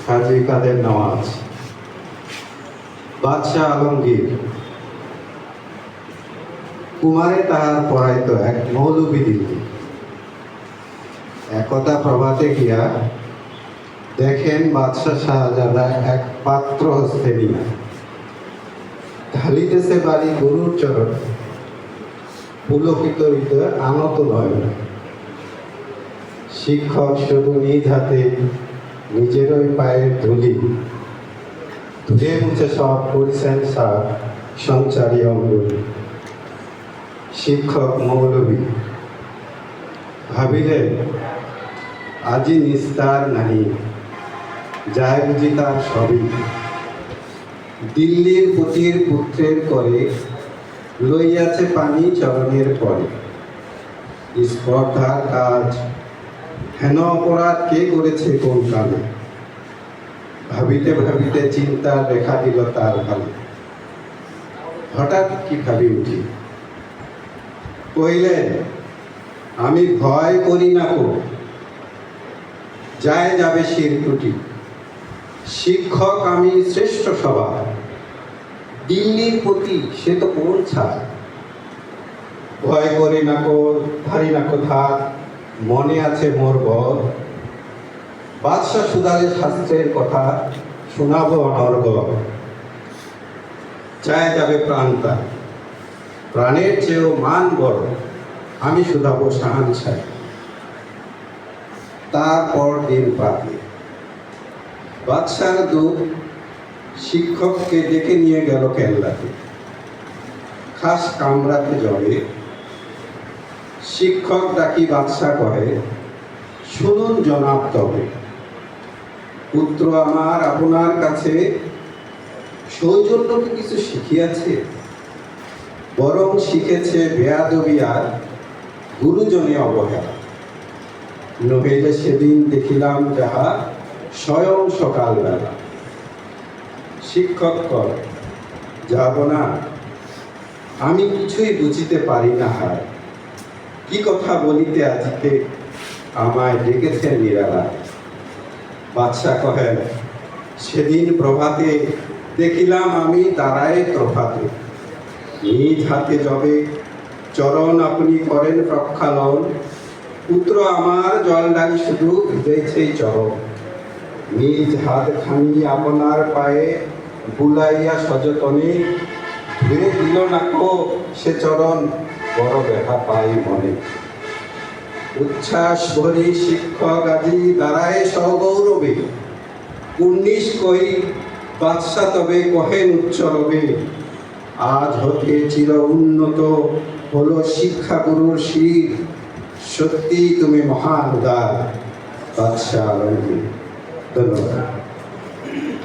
হাজী কাদের নওয়াজ। বাদশাহ আলমগীর কুমারে তাহার পড়াইত এক মৌলবী দিল্লি। একদা প্রভাতে গিয়া দেখেন বাদশাহ শাহজাদা এক পাত্র হস্তে নিয়া ঢালিতেছে বাড়ি গরুর চরণ, পুলকিত হৃদয় আনত নয়ন। শিক্ষক শুধু নিজ হাতে নিজেরই পায়ের ধুলি ধুয়ে মুছে সব করেছেন সার সঞ্চারী অঙ্গুলি। শিক্ষক মৌলবী ভাবিলেন আজি নিস্তার নাহি, যায় বুঝি তার সবই। দিল্লির পতির পুত্রের করে লইয়াছে পানি চরণের পরে। স্পর্ধার কাজ হেন অপরাধ কে করেছে কোন কালে। ভাবিতে ভাবিতে চিন্তার রেখা দিল তার ভালো। হঠাৎ কি ভাবি উঠি, কইলেন আমি ভয় করি না কো, যায় যাবে শির টুটি। শিক্ষক আমি শ্রেষ্ঠ সভা, দিল্লির প্রতি সে তো কোন ছাড়। ভয় করি না কো, ধারি না কো ধার, মনে আছে মোর বর। বাদশাহ সুদালে শাস্ত্রের কথা শোনাবো অনর্গল। যায় যাবে প্রাণতা, প্রাণের চেয়েও মান বড়, আমি শুধাবো শাহানশাহ। তারপর দিন পাবে বাদশার দূত শিক্ষককে ডেকে নিয়ে গেল কেল্লাতে। খাস কামরাতে যাবে শিক্ষক ডাকি বাদশাহ কহে, শুনুন জনাব তবে পুত্র আমার আপনার কাছে সৌজন্য কি কিছু শিখিয়াছে? বরং শিখেছে বেয়াদবি আর গুরুজনে অবহেলা। নহিলে সেদিন দেখিলাম যাহা স্বয়ং সকালবেলা। শিক্ষক কর যাব না, আমি কিছুই বুঝিতে পারি না হায়। কি কথা বলিতে আজকে আমায় ডেকেছেন নিরালা। বাদশাহ কহেন, সেদিন প্রভাতে দেখিলাম আমি দাঁড়ায় প্রভাতে। নিজ হাতে যবে চরণ আপনি করেন প্রক্ষালন, পুত্র আমার জল ডালি শুধু ভিজেছেই চরণ। নিজ হাত খানি আপনার পায়ে বুলাইয়া সযতনে, ধুয়ে দিল না কো সে চরণ, বড় ব্যথা পাই মনে। উচ্ছ্বাস ভরি শিক্ষক আজি দাঁড়ায় সগৌরবে। 19 কই বাদশাহ তবে কহেন উচ্চরবে, আজ হতে চির উন্নত হলো শিক্ষা গুরুর শির। সত্যি তুমি মহান উদার বাদশাহ আলমগীর। ধন্যবাদ।